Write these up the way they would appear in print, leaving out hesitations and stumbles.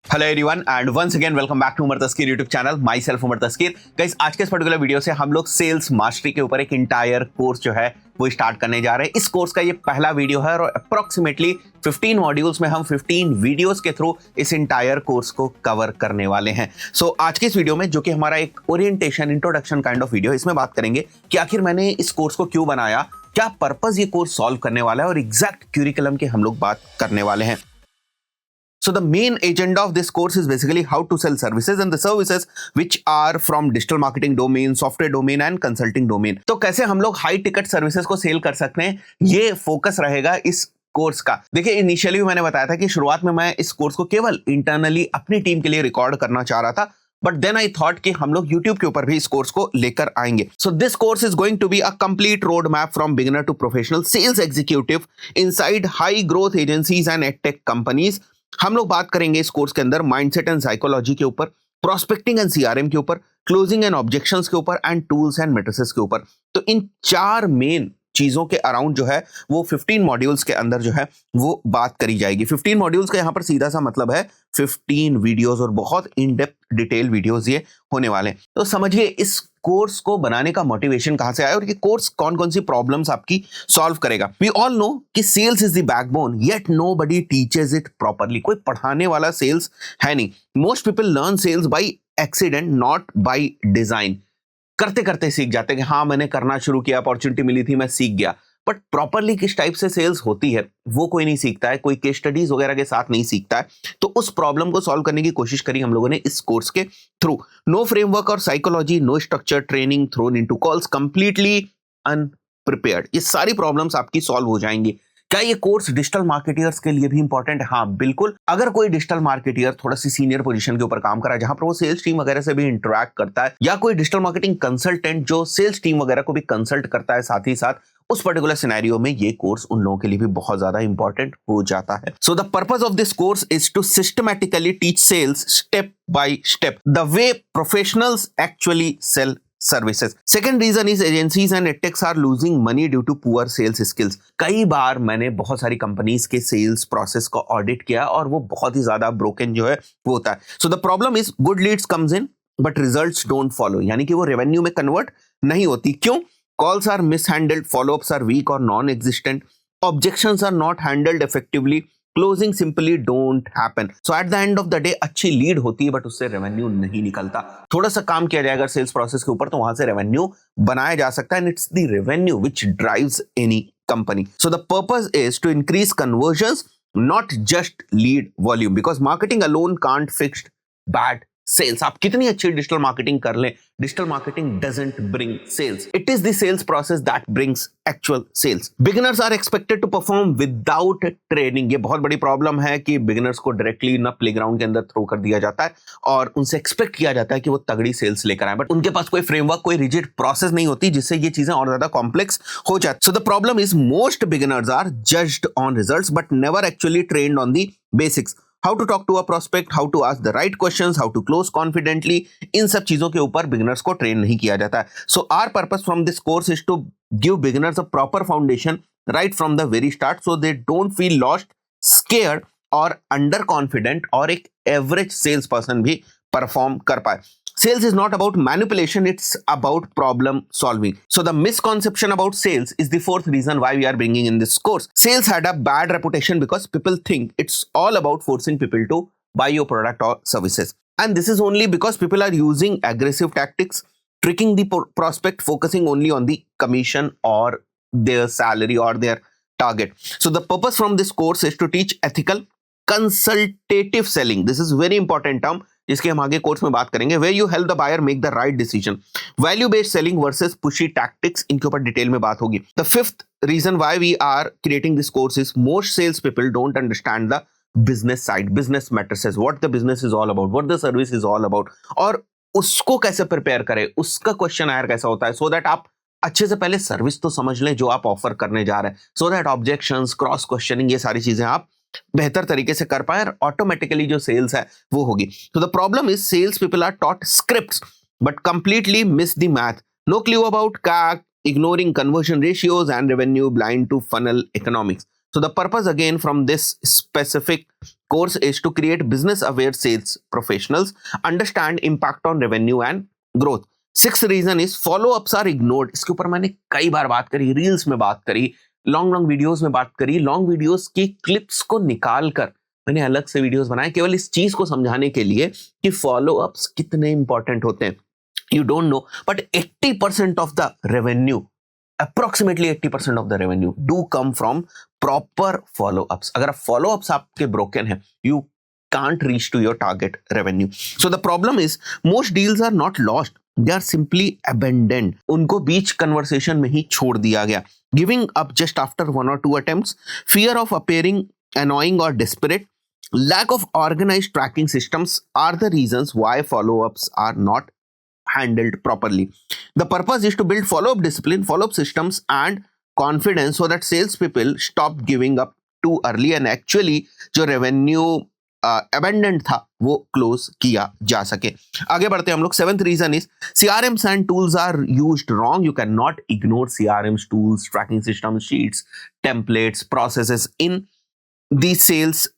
Hello everyone and once again welcome back to Umar Taskeer YouTube channel. Myself Umar Taskeer. Guys, आज के इस particular video से हम लोग सेल्स मास्टरी के ऊपर एक इंटायर कोर्स जो है वो स्टार्ट करने जा रहे हैं। इस कोर्स का ये पहला वीडियो है और अप्रोक्सीमेटली 15 मॉड्यूल्स में हम 15 वीडियोस के थ्रू इस इंटायर कोर्स को कवर करने वाले हैं। सो आज के इस वीडियो में, जो कि हमारा एक orientation introduction kind of video, इसमें बात करेंगे कि आखिर मैंने इस कोर्स को क्यों बनाया, क्या पर्पस ये कोर्स सॉल्व करने वाला है और एग्जैक्ट क्यूरिकुलम की हम लोग बात करने वाले हैं। So the main agenda of this course is basically how to sell services and the services which are from digital marketing domain, software domain and consulting domain. तो कैसे हम लोग हाई टिकट सर्विसेज को सेल कर सकते हैं, ये focus रहेगा इस कोर्स का। देखिए, इनिशियली मैंने बताया था कि शुरुआत में मैं इस कोर्स को केवल इंटरनली अपनी टीम के लिए रिकॉर्ड करना चाह रहा था, बट देन आई थॉट कि हम लोग YouTube के ऊपर भी इस कोर्स को लेकर आएंगे। So this course is going to be a complete road map from beginner to professional sales executive inside high growth agencies and edtech companies. हम लोग बात करेंगे इस कोर्स के अंदर माइंडसेट एंड साइकोलॉजी के ऊपर, प्रोस्पेक्टिंग एंड सीआरएम के ऊपर, क्लोजिंग एंड ऑब्जेक्शंस के ऊपर एंड टूल्स एंड मैट्रिसेस के ऊपर। तो इन चार मेन चीजों के अराउंड जो है वो 15 मॉड्यूल्स के अंदर जो है वो बात करी जाएगी। 15 मॉड्यूल्स का यहाँ पर सीधा सा मतलब है 15 वीडियोस और बहुत इन डेप्थ डिटेल वीडियोस ये होने वाले हैं। तो समझिए इस कोर्स को बनाने का मोटिवेशन कहां से आया और ये कोर्स कौन कौन सी प्रॉब्लम्स आपकी सॉल्व करेगा। वी ऑल नो कि sales is the backbone, yet nobody teaches it properly. कोई पढ़ाने वाला सेल्स है नहीं। Most people learn sales by accident, not by design. करते करते सीख जाते हैं कि हाँ, मैंने करना शुरू किया, अपॉर्चुनिटी मिली थी, मैं सीख गया। बट प्रॉपरली किस टाइप से सेल्स होती है वो कोई नहीं सीखता है, कोई केस स्टडीज वगैरह के साथ नहीं सीखता है। तो उस प्रॉब्लम को सॉल्व करने की कोशिश करी हम लोगों ने इस कोर्स के थ्रू। नो फ्रेमवर्क और psychology, no structure, training thrown into calls, completely unprepared. ये सारी प्रॉब्लम्स आपकी सॉल्व हो जाएंगी। क्या ये कोर्स डिजिटल मार्केटियर्स के लिए भी इंपॉर्टेंट है? हाँ, बिल्कुल। अगर कोई डिजिटल मार्केटियर थोड़ा सी सीनियर पोजीशन के ऊपर काम कर रहा है, जहां पर वो सेल्स टीम वगैरह से भी इंटरेक्ट करता है, या कोई डिजिटल मार्केटिंग कंसल्टेंट जो सेल्स टीम वगैरह को भी कंसल्ट करता है साथ ही साथ, उस पर्टिकुलर सिनेरियो में ये कोर्स उन लोगों के लिए भी बहुत ज्यादा इंपॉर्टेंट हो जाता है। So the purpose of this course is to systematically teach sales step by step the way professionals actually sell services. Second reason is agencies and edtechs are losing money due to poor sales skills. कई बार मैंने बहुत सारी companies के sales process को audit किया और वो बहुत ही ज्यादा ब्रोकन जो है वो होता है। So the problem is good leads comes in but results don't follow, यानी कि वो रेवेन्यू में कन्वर्ट नहीं होती। क्यों? Calls are mishandled, followups are weak और non existent, objections are not handled effectively, closing simply don't happen. So at the end of the day अच्छी lead होती है बट उससे रेवेन्यू नहीं निकलता। थोड़ा सा काम किया जाए अगर सेल्स प्रोसेस के ऊपर तो वहां से रेवेन्यू बनाया जा सकता है, and it's the revenue which drives any company. So the purpose is to increase conversions, not just lead volume, because marketing alone can't fix bad sales. आप कितनी अच्छी डिजिटल मार्केटिंग कर लें, digital marketing doesn't bring sales. It is the sales process that brings actual sales. Beginners are expected to perform without training. ये बहुत बड़ी problem है कि बिगिनर्स को डायरेक्टली ना प्लेग्राउंड के अंदर थ्रो कर दिया जाता है और उनसे एक्सपेक्ट किया जाता है कि वो तगड़ी सेल्स लेकर आए, बट उनके पास कोई फ्रेमवर्क, कोई रिजिड प्रोसेस नहीं होती, जिससे ये चीजें और ज्यादा कॉम्प्लेक्स हो जाती। So the problem is most beginners are judged on results but never actually trained on the basics. How to talk to a prospect, how to ask the right questions, how to close confidently, इन सब चीजों के ऊपर beginners को train नहीं किया जाता है। So our purpose from this course is to give beginners a proper foundation right from the very start, so they don't feel lost, scared और अंडर कॉन्फिडेंट, और एक एवरेज सेल्स पर्सन भी perform कर पाए। Sales is not about manipulation, it's about problem solving. So the misconception about sales is the fourth reason why we are bringing in this course. Sales had a bad reputation because people think it's all about forcing people to buy your product or services. And this is only because people are using aggressive tactics, tricking the prospect, focusing only on the commission or their salary or their target. So the purpose from this course is to teach ethical consultative selling. This is very important term जिसके हम आगे course में बात करेंगे। Where you help the buyer make the right decision. Value based selling versus pushy tactics, इनके ऊपर detail में बात होगी। The fifth reason why we are creating this course is most sales people don't understand the business side, business matrices, what the business is all about, what the service is all about, और उसको कैसे prepare करें, उसका question आयर कैसा होता है, so that आप अच्छे से पहले सर्विस तो समझ लें जो आप ऑफर करने जा रहे हैं, so that objections, cross questioning, ये सारी चीजें आप बेहतर तरीके से कर पाए और ऑटोमेटिकली जो सेल्स है वो होगी। तो the problem is sales people are taught scripts but completely miss the math, no clue about CAC, ignoring conversion ratios and revenue, blind to funnel economics. So the purpose again from this specific course is to create business aware sales professionals, understand impact on revenue and growth. Sixth reason is follow ups are ignored. इसके ऊपर मैंने कई बार बात करी, reels में बात करी, long videos में बात करी, लॉन्ग वीडियोस की क्लिप्स को निकाल कर मैंने अलग से वीडियोस बनाए केवल इस चीज को समझाने के लिए कि फॉलो अप्स कितने इंपॉर्टेंट होते हैं. You don't know, but 80% of the revenue, approximately 80% of the revenue do come from proper follow-ups. अगर follow-ups आपके broken हैं, you can't reach to your target revenue. So the problem is most deals are not lost. They are simply abandoned. उनको बीच conversation में ही छोड़ दिया गया. Giving up just after 1 or 2 attempts, fear of appearing annoying or desperate, lack of organized tracking systems are the reasons why follow-ups are not handled properly. The purpose is to build follow-up discipline, follow-up systems and confidence so that salespeople stop giving up too early and actually जो revenue abandoned था वो close किया जा सके. आगे बढ़ते हैं हम लोग. Seventh reason is CRMs and tools are used wrong. You cannot ignore CRMs, tools, tracking systems, sheets, templates, processes in the sales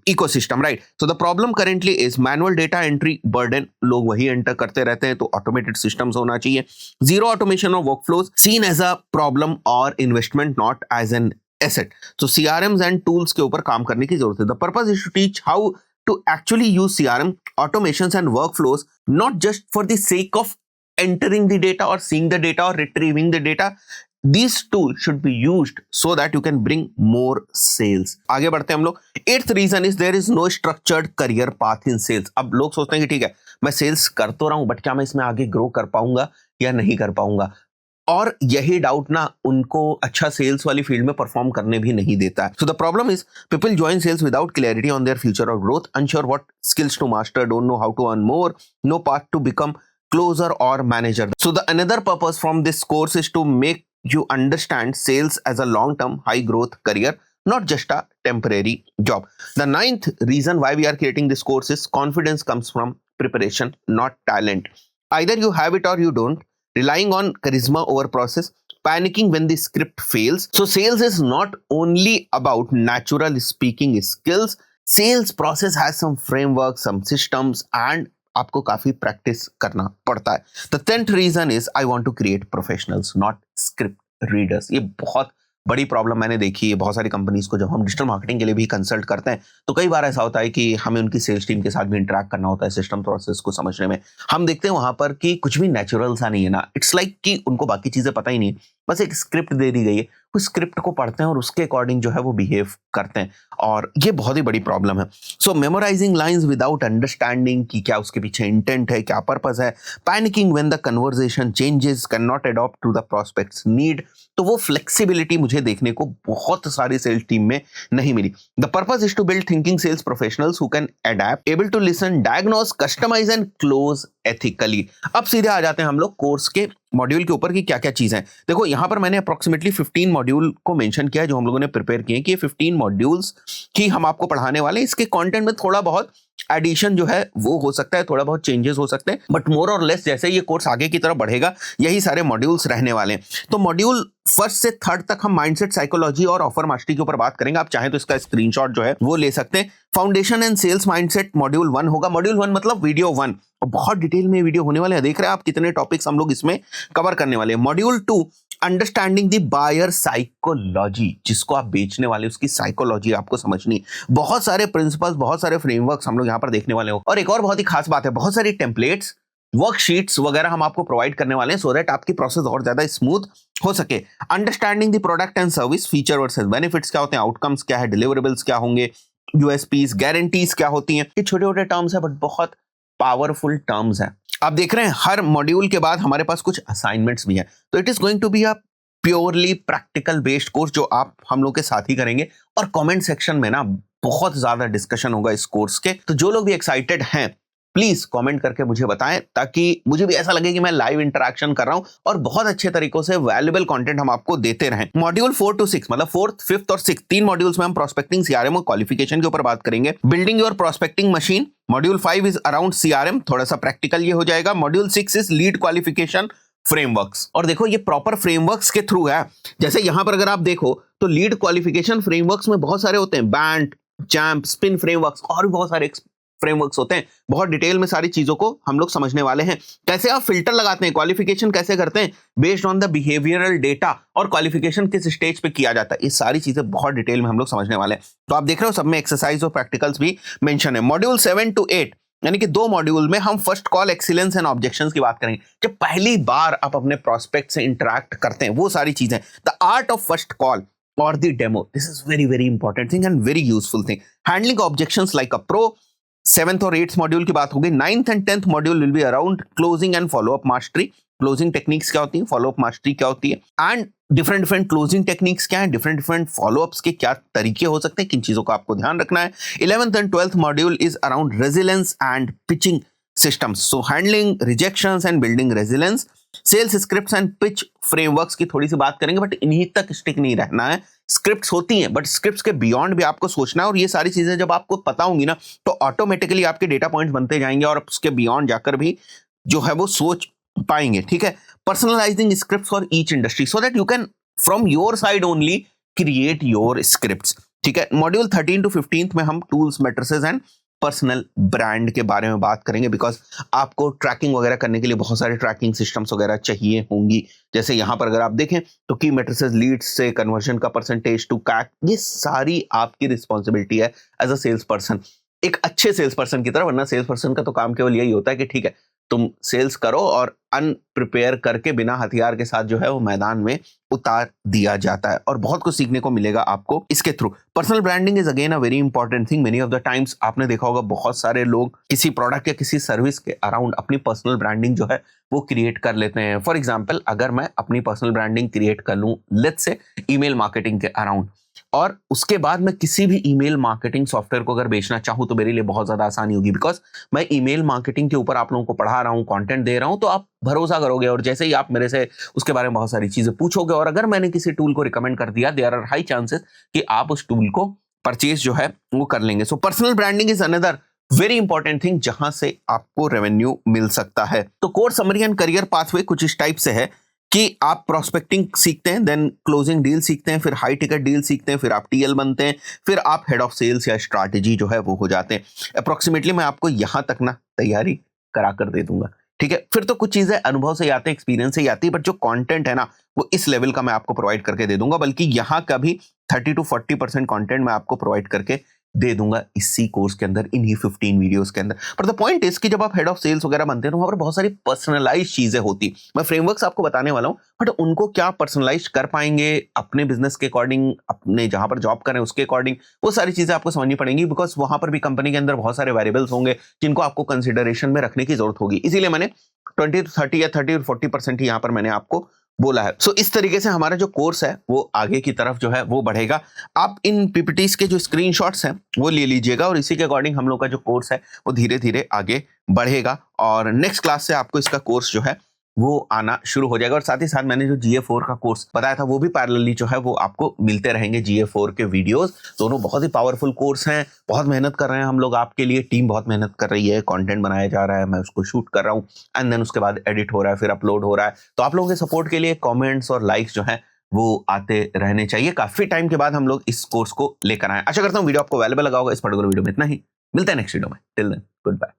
ecosystem, right? So the problem currently is manual data entry burden. लोग वही enter करते रहते हैं, तो automated systems होना चाहिए. Zero automation of workflows seen as a problem or investment, not as an asset. So CRMs and tools के ऊपर काम करने की जरूरत है. The purpose is to teach how to actually use CRM automations and workflows, not just for the sake of entering the data or seeing the data or retrieving the data. These tools should be used so that you can bring more sales. आगे बढ़ते हैं हम लोग. Eighth reason is there is no structured career path in sales. अब लोग सोचते हैं कि ठीक है मैं सेल्स कर तो रहा हूं बट क्या मैं इसमें आगे ग्रो कर पाऊंगा या नहीं कर पाऊंगा, और यही डाउट ना उनको अच्छा सेल्स वाली फील्ड में परफॉर्म करने भी नहीं देता है. So the problem is people join sales without clarity on their future और growth, unsure what skills to master, don't know how to earn more, no path to become closer or manager. So the another purpose from this course is to make you understand sales as a long-term high growth career, not just a temporary job. The ninth reason why we are creating this course is confidence comes from preparation, not talent. Either you have it or you don't. Relying on charisma over process, panicking when the script fails. So sales is not only about natural speaking skills. Sales process has some framework, some systems and आपको काफी practice करना पड़ता है. The 10th reason is I want to create professionals not script readers. ये बहुत बड़ी problem मैंने देखी है बहुत सारी कंपनीज को. जब हम डिजिटल मार्केटिंग के लिए भी कंसल्ट करते हैं तो कई बार ऐसा होता है कि हमें उनकी सेल्स टीम के साथ भी इंटरेक्ट करना होता है सिस्टम प्रोसेस को समझने में. हम देखते हैं वहां पर कि कुछ भी नेचुरल सा नहीं है ना. इट्स लाइक कि उनको बाकी चीजें पता ही नहीं, बस एक स्क्रिप्ट दे दी गई है, उस स्क्रिप्ट को पढ़ते हैं और उसके अकॉर्डिंग जो है वो बिहेव करते हैं, और ये बहुत ही बड़ी प्रॉब्लम है. So memorising lines without understanding कि क्या उसके पीछे इंटेंट है, क्या पर्पस है, panicking when the conversation changes, can not adopt to the prospects need. तो वो फ्लेक्सिबिलिटी मुझे देखने को बहुत सारी सेल्स टीम में नहीं मिली. The purpose is to build thinking sales professionals who can adapt, able to listen, diagnose, customise and close ethically. अब सीधे आ जाते हैं हम लोग कोर्स के मॉड्यूल के ऊपर कि क्या क्या चीजें हैं. देखो यहाँ पर मैंने अप्रोक्सीमेटली 15 मॉड्यूल को मेंशन किया है जो हम लोगों ने प्रिपेयर किए हैं कि ये 15 मॉड्यूल्स ही हम आपको पढ़ाने वाले हैं. इसके कंटेंट में थोड़ा बहुत एडिशन जो है वो हो सकता है, थोड़ा बहुत चेंजेस हो सकते हैं, बट मोर और लेस जैसे ये कोर्स आगे की तरफ बढ़ेगा यही सारे मॉड्यूल्स रहने वाले हैं. तो मॉड्यूल 1 से 3 तक हम माइंडसेट, साइकोलॉजी और ऑफर मास्टरी के ऊपर बात करेंगे. आप चाहें तो इसका स्क्रीनशॉट जो है वो ले सकते हैं. Foundation and sales mindset module 1 होगा. मॉड्यूल 1 मतलब वीडियो 1, और बहुत डिटेल में वीडियो होने वाले हैं. देख रहे हैं आप कितने टॉपिक्स हम लोग इसमें कवर करने वाले हैं. Module 2 understanding the buyer psychology, जिसको आप बेचने वाले उसकी साइकोलॉजी आपको समझनी. बहुत सारे प्रिंसिपल्स, बहुत सारे फ्रेमवर्क्स हम लोग यहाँ पर देखने वाले हो. और एक और बहुत ही खास बात है, बहुत सारी टेम्पलेट्स, वर्कशीट्स वगैरह हम आपको प्रोवाइड करने वाले हैं सो दैट आपकी प्रोसेस और ज्यादा स्मूथ हो सके. Understanding the product and service, feature versus benefits क्या होते हैं, आउटकम्स क्या है, डिलीवरेबल्स क्या होंगे, यूएसपीज, गारंटीज क्या होती हैं. ये छोटे छोटे टर्म्स है बट बहुत पावरफुल टर्म्स हैं. आप देख रहे हैं हर मॉड्यूल के बाद हमारे पास कुछ असाइनमेंट्स भी हैं. तो it is going to be a purely practical based course जो आप हम लोग के साथ ही करेंगे. और कमेंट सेक्शन में ना बहुत ज्यादा डिस्कशन होगा इस कोर्स के. तो जो लोग भी एक्साइटेड हैं प्लीज कमेंट करके मुझे बताएं ताकि मुझे भी ऐसा लगे कि मैं लाइव इंटरेक्शन कर रहा हूं और बहुत अच्छे तरीकों से वैल्यूएबल कंटेंट हम आपको देते रहें. मॉड्यूल 4 to 6 मतलब 4th, 5th और 6th 3 मॉड्यूल्स में हम प्रोस्पेक्टिंग, सीआरएम और क्वालिफिकेशन के ऊपर बात करेंगे. Building your prospecting machine. Module 5 is around CRM, थोड़ा सा प्रैक्टिकल ये हो जाएगा. Module 6 is lead qualification frameworks. और देखो ये प्रॉपर फ्रेमवर्क्स के थ्रू है. जैसे यहां पर अगर आप देखो तो लीड क्वालिफिकेशन फ्रेमवर्क्स में बहुत सारे होते हैं. बैंट, चैम्प, स्पिन फ्रेमवर्क्स और भी बहुत सारे फ्रेमवर्क्स होते हैं। बहुत डिटेल में सारी चीजों को हम लोग समझने वाले हैं। कैसे आप फिल्टर लगाते हैं, क्वालिफिकेशन कैसे करते हैं based on the behavioural data, और क्वालिफिकेशन किस स्टेज पे किया जाता है, ये सारी चीजें बहुत डिटेल में हम लोग समझने वाले हैं। तो आप देख रहे हो सब में एक्सरसाइज और प्रैक्टिकल्स भी मेंशन है। मॉड्यूल 7 to 8 यानी कि 2 मॉड्यूल में हम first call, excellence and objections की बात करेंगे। जब पहली बार आप अपने प्रोस्पेक्ट से इंटरैक्ट करते हैं, वो सारी चीजें, the art of first call or the demo. This is very important thing and very useful thing. Handling objections like a pro. 7th और 8th मॉड्यूल की बात होगी। 9th and 10th module will be around closing and follow up mastery. Closing techniques क्या होती है, follow up mastery क्या होती है, एंड डिफरेंट क्लोजिंग टेक्निक्स क्या है, डिफरेंट फॉलोअप्स के क्या तरीके हो सकते हैं, किन चीजों का आपको ध्यान रखना है। 11th and 12th module is around resilience and pitching systems, so handling rejections and building resilience. Sales scripts and pitch frameworks की थोड़ी सी बात करेंगे, बट इन्हीं तक स्टिक नहीं रहना है। स्क्रिप्ट्स होती हैं बट स्क्रिप्ट्स के बियॉन्ड भी आपको सोचना है, और ये सारी चीजें जब आपको पता होंगी ना तो ऑटोमेटिकली आपके डेटा पॉइंट्स बनते जाएंगे और उसके बियॉन्ड जाकर भी जो है वो सोच पाएंगे। ठीक है, personalising scripts for each industry so that you can from your side only create your scripts. ठीक है, मॉड्यूल 13 to 15 में हम tools, matrices and personal brand के बारे में बात करेंगे, बिकॉज आपको ट्रैकिंग वगैरह करने के लिए बहुत सारे ट्रैकिंग सिस्टम्स वगैरह चाहिए होंगी। जैसे यहाँ पर अगर आप देखें तो की मैट्रिसेस, लीड्स से कन्वर्जन का परसेंटेज टू कैक, ये सारी आपकी रिस्पॉन्सिबिलिटी है एज अ सेल्स पर्सन, एक अच्छे सेल्स पर्सन की तरह। वरना सेल्स पर्सन का तो काम केवल यही होता है कि ठीक है तुम सेल्स करो, और अनप्रिपेयर करके बिना हथियार के साथ जो है वो मैदान में उतार दिया जाता है, और बहुत कुछ सीखने को मिलेगा आपको इसके through. Personal branding is again a very important thing. Many of the times आपने देखा होगा बहुत सारे लोग किसी प्रोडक्ट या किसी सर्विस के अराउंड अपनी पर्सनल ब्रांडिंग जो है वो क्रिएट कर लेते हैं। फॉर एग्जाम्पल, अगर मैं अपनी पर्सनल ब्रांडिंग क्रिएट कर लूं लेट्स से ईमेल मार्केटिंग के अराउंड, और उसके बाद मैं किसी भी ईमेल मार्केटिंग सॉफ्टवेयर को अगर बेचना चाहूं तो मेरे लिए बहुत ज्यादा आसानी होगी, बिकॉज मैं ईमेल मार्केटिंग के ऊपर आप लोगों को पढ़ा रहा हूं, कंटेंट दे रहा हूं, तो आप भरोसा करोगे, और जैसे ही आप मेरे से उसके बारे में बहुत सारी चीजें पूछोगे, और अगर मैंने किसी टूल को रिकमेंड कर दिया, देयर आर हाई चांसेस कि आप उस टूल को परचेज जो है वो कर लेंगे। So personal branding is another very important thing जहां से आपको रेवेन्यू मिल सकता है। तो course summary and career pathway कुछ इस टाइप से है कि आप प्रोस्पेक्टिंग सीखते हैं, देन क्लोजिंग डील सीखते हैं, फिर हाई टिकट डील सीखते हैं, फिर आप टीएल बनते हैं, फिर आप हेड ऑफ सेल्स या स्ट्रैटेजी जो है वो हो जाते हैं। अप्रोक्सीमेटली मैं आपको यहां तक ना तैयारी करा कर दे दूंगा। ठीक है, फिर तो कुछ चीजें अनुभव से आते हैं, एक्सपीरियंस से आती है, बट जो कंटेंट है ना वो इस लेवल का मैं आपको प्रोवाइड करके दे दूंगा, बल्कि यहाँ का भी 30 to 40% कंटेंट मैं आपको प्रोवाइड करके दे दूंगा इसी कोर्स के अंदर, इन्हीं 15 वीडियोस के अंदर। पर द पॉइंट इज कि जब आप हेड ऑफ सेल्स वगैरह बनते हैं तो वहां पर बहुत सारी पर्सनलाइज चीजें होती। मैं फ्रेमवर्क्स आपको बताने वाला हूं, बट उनको क्या पर्सनलाइज कर पाएंगे अपने बिजनेस के अकॉर्डिंग, अपने जहां पर जॉब करें उसके अकॉर्डिंग, वो सारी चीजें आपको समझनी पड़ेंगी, बिकॉज वहां पर भी कंपनी के अंदर बहुत सारे वेरिएबल्स होंगे जिनको आपको कंसिडरेशन में रखने की जरूरत होगी। इसीलिए मैंने 20 to 30 या 30 और 40% ही यहाँ पर मैंने आपको बोला है। सो इस तरीके से हमारा जो कोर्स है वो आगे की तरफ जो है वो बढ़ेगा। आप इन पीपीटीज के जो स्क्रीनशॉट्स हैं वो ले लीजिएगा, और इसी के अकॉर्डिंग हम लोग का जो कोर्स है वो धीरे धीरे आगे बढ़ेगा, और नेक्स्ट क्लास से आपको इसका कोर्स जो है वो आना शुरू हो जाएगा। और साथ ही साथ मैंने जो GA4 का कोर्स बताया था वो भी पैरेलली जो है वो आपको मिलते रहेंगे, GA4 के वीडियोस। दोनों बहुत ही पावरफुल कोर्स हैं, बहुत मेहनत कर रहे हैं हम लोग आपके लिए, टीम बहुत मेहनत कर रही है, कंटेंट बनाया जा रहा है, मैं उसको शूट कर रहा हूँ, एंड देन उसके बाद एडिट हो रहा है, फिर अपलोड हो रहा है। तो आप लोगों के सपोर्ट के लिए कॉमेंट्स और लाइक्स जो है वो आते रहने चाहिए। काफी टाइम के बाद हम लोग इस कोर्स को लेकर आए। आशा करता हूँ वीडियो आपको वैल्यूएबल लगा होगा। इस पर्टिकुलर वीडियो में इतना ही, मिलते हैं नेक्स्ट वीडियो में। Till then good bye.